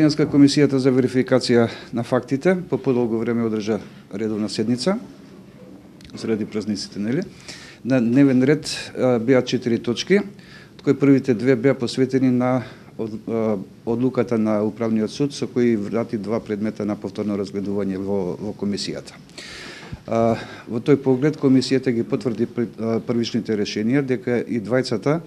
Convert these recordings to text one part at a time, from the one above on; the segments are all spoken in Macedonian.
Денеска комисијата за верификација на фактите по подолго време одржа редовна седница заради празниците, нели? На дневен ред беа 4 точки, од кои првите две беа посветени на одлуката на Управниот суд со кој врати два предмета на повторно разгледување во комисијата. Во тој поглед комисијата ги потврди првичните решенија дека и двајцата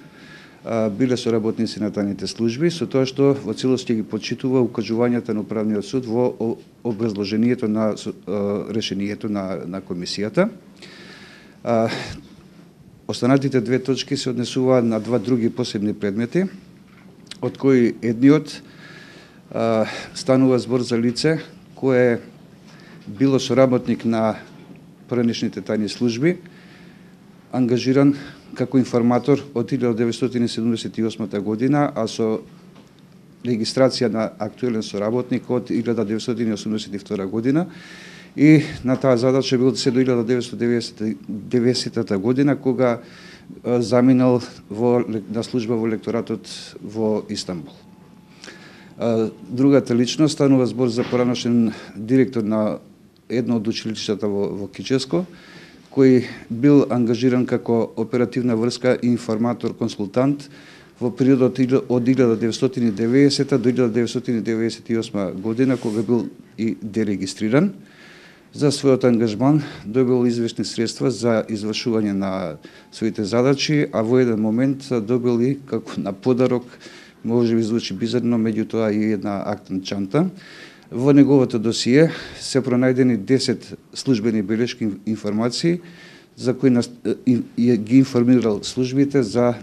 биле соработници на тајните служби, со тоа што во целост ги почитува укажувањата на Управниот суд во образложението на решението на комисијата. Останатите две точки се однесуваат на два други посебни предмети, од кои едниот станува збор за лице кое било соработник на поранешните тајни служби, ангажиран како информатор од 1978 година, а со регистрација на актуелен соработник од 1982 година и на таа задача бил се до 1990 година, кога заминал на служба во лекторатот во Истанбул. Другата личност станува збор за поранешен директор на едно од училиштата во Кичевско, кој бил ангажиран како оперативна врска и информатор-консултант во периодот од 1990 до 1998 година, кога бил и дерегистриран. За својот ангажман добил известни средства за извршување на своите задачи, а во еден момент добил и како на подарок, може би звучи бизарно, меѓутоа и една актна чанта. Во неговото досие се пронајдени 10 службени белешки информации за кои ги информирал службите за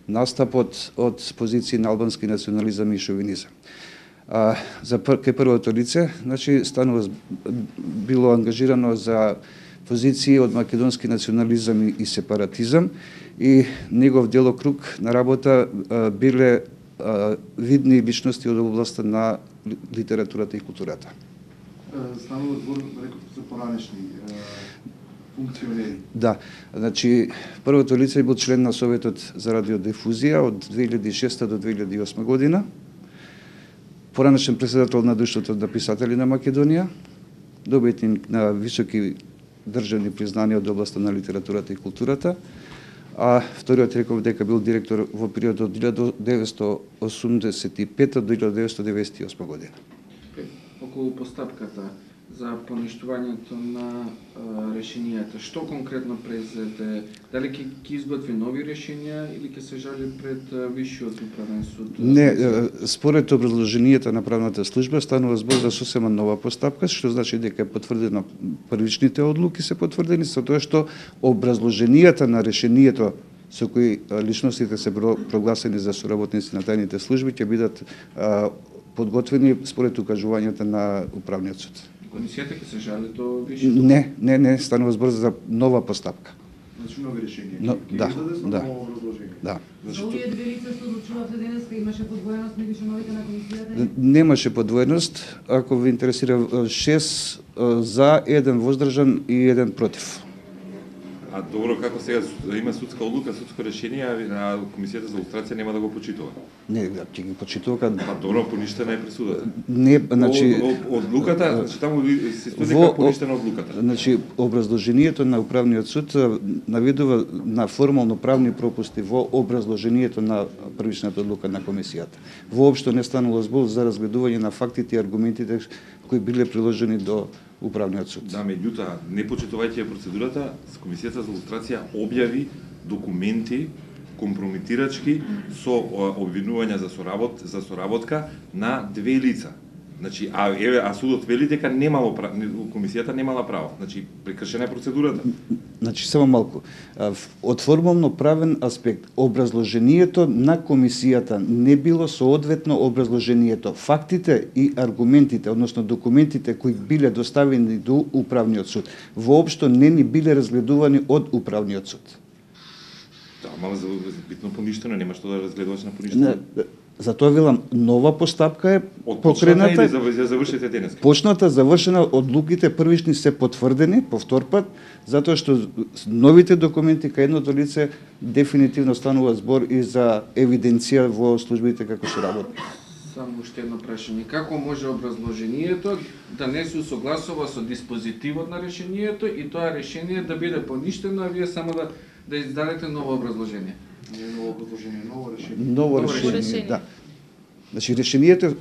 настапот од позиции на албански национализам и шовинизам. За првото лице, значи, било ангажирано за позиции од македонски национализам и сепаратизам и негов делокруг на работа биле видни личности од областта на литературата и културата. Станува збор, реков, за поранешни функционери. Да, значи, првото лице бил член на Советот за радиодифузија од 2006 до 2008 година, поранешен председател на Друштвото на писатели на Македонија, добитник на високи државни признанија од областта на литературата и културата, а вториот реков дека бил директор во период од 1985 до 1998 година. Околу постапката за поништувањето на решенијата, што конкретно презете? Дали ќе изготви нови решенија или ќе се жали пред Висшиот управен суд? Не, според образложението на правната служба станува збор за сосема нова постапка, што значи дека е потврдено првичните одлуки се потврдени, со тоа што образложенијата на решението со кои личностите се прогласени за соработници на тајните служби ќе бидат подготвени според укажувањата на управниот суд. Комисијата ќе се жали до Висшиот? Не, станува збор за нова постапка. Значи нови решенија. Да, ново образложение. Да. За овие две лица што одлучувате денеска имаше подвоеност меѓу членовите на комисијата? Немаше подвоеност, ако ви интересира 6 за, 1 воздржан и 1 против. А добро, како сега има судска одлука, судско решение, а комисијата за лустрација нема да го почитува? Не, ќе ги почитува кога... Па добро, поништена е присудата. Не, значи... Одлуката, значи таму се стои дека поништена одлуката. Значи, образложението на управниот суд наведува на формално правни пропусти во образложението на првичната одлука на комисијата. Воопшто не станало збор за разгледување на фактите и аргументите кои биле приложени до управниот суд. Да, меѓутоа, не почитувајќи процедурата, комисијата за лустрација објави документи компрометирачки со обвинувања за соработка на две лица. Значи, а судот вели дека комисијата немала право. Значи, прекршена е процедурата. Значи, само малку. Од формално правен аспект, образложението на комисијата не било соодветно образложението. Фактите и аргументите, односно документите кои биле доставени до управниот суд, воопшто не ни биле разгледувани од управниот суд. Да, мала битно поништено, нема што да разгледуваш на поништено. Затоа велам, нова постапка е покрената. Од почната и завршите денес. Почната, завршена, одлуките првични се потврдени по втор пат, затоа што новите документи кај едното лице дефинитивно станува збор и за евиденција во службите како се работи. Само уште едно прашање. Како може образложението да не се согласува со диспозитивот на решението и тоа решение да биде поништено, а вие само да издадете ново образложение? Не е ново предложение, ново решение. Ново решение, да. Значи решението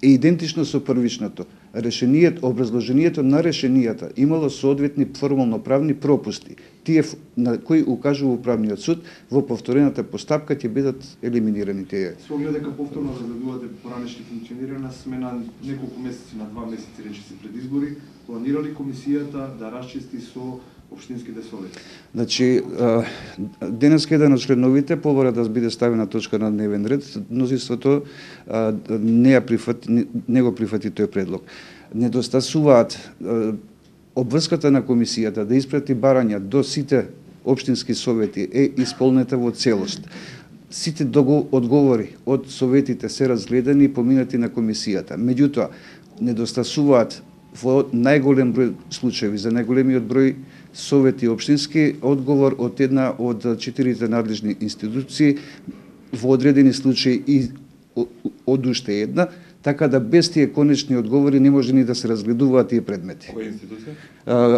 е идентично со првичното. Решението, образложението на решенијата имало соодветни формално-правни пропусти. Тие на кои укажува управниот суд во повторената постапка ќе бидат елиминирани тие. Со оглед дека повторно разгледувате поранешни функционирања, смена неколку месеци на 2 месеци речиси пред избори, планира ли комисијата да расчисти со општинските совети? Значи, денеска еден од членовите побара да биде ставена точка на дневен ред, мнозинството не го прифати тој предлог. Недостасуваат обврската на комисијата да испрати барања до сите општински совети е исполнета во целост. Сите одговори од советите се разгледани и поминати на комисијата. Меѓутоа, недостасуваат во најголем број случаи, за најголемиот број совети општински одговор од една од 4 надлежни институции, во одредени случаи и од уште една, така да без тие конечни одговори не може ни да се разгледуваат тие предмети. Која институција?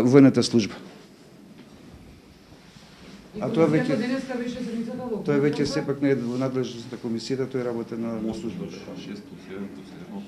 Војната служба. А тоа веќе денеска беше седмицата во. тоа веќе сепак не е во надлежност на комисијата, тоа е работа на службата. 6 плюс 1 плюс 1.